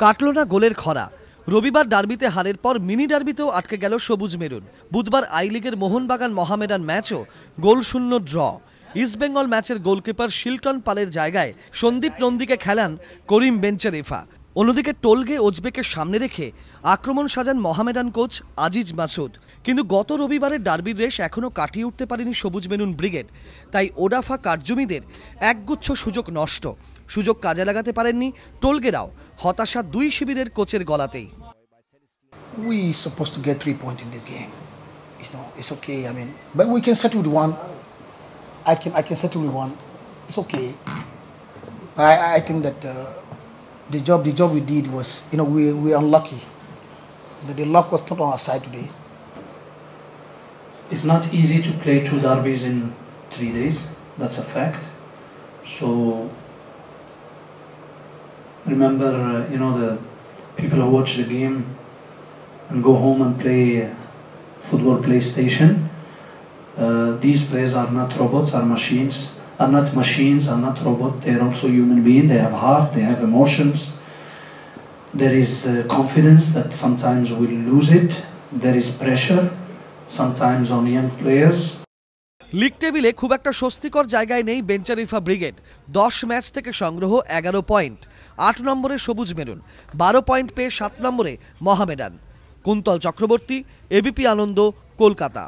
কাটল না গোলের খরা। রবিবার ডার্বিতে হারের পর মিনি ডার্বিতেও আটকে গেল সবুজ মেরুন। বুধবার আই লিগের মোহনবাগান মহামেডান ম্যাচও গোলশূন্য ড্র। ইস্টবেঙ্গল ম্যাচের গোলকিপার শিলটন পালের জায়গায় সন্দীপ নন্দীকে খেলান করিম বেঞ্চেরিফা। অন্যদিকে টোলগে ওজবেকে সামনে রেখে আক্রমণ সাজান মহামেডান কোচ আজিজ মাসুদ। কিন্তু গত রবিবারের ডার্বির রেশ এখনও কাটিয়ে উঠতে পারেনি সবুজ মেরুন ব্রিগেড। তাই ওডাফা কারজুমিদের একগুচ্ছ সুযোগ নষ্ট। সুযোগ কাজে লাগাতে পারেননি টোলগেরাও। হতাশা দুই শিবিরের কোচের গলাতেই। We supposed to get 3 points in this game. It's okay. I mean, but we can settle with one. I can settle with one. It's okay. But I think that the job we did was, we're unlucky. The luck was not on our side today. It's not easy to play 2 derbies in 3 days. That's a fact. So remember, the people who watch the game and go home and play football PlayStation. These players are not robots, are not machines, are not robots. They are also human beings. They have heart, they have emotions. There is confidence that sometimes we'll lose it. There is pressure sometimes on young players. League টেবিলে খুব একটা স্বস্তিকর জায়গায় নেই বেঞ্চারিফা brigade. 10 match থেকে সংগ্রহ 11 point. 8 নম্বরে সবুজ maroon, 12 point পেয়ে 7 নম্বরে মহামেডান। কুন্তল চক্রবর্তী, এবিপি আনন্দ, কলকাতা।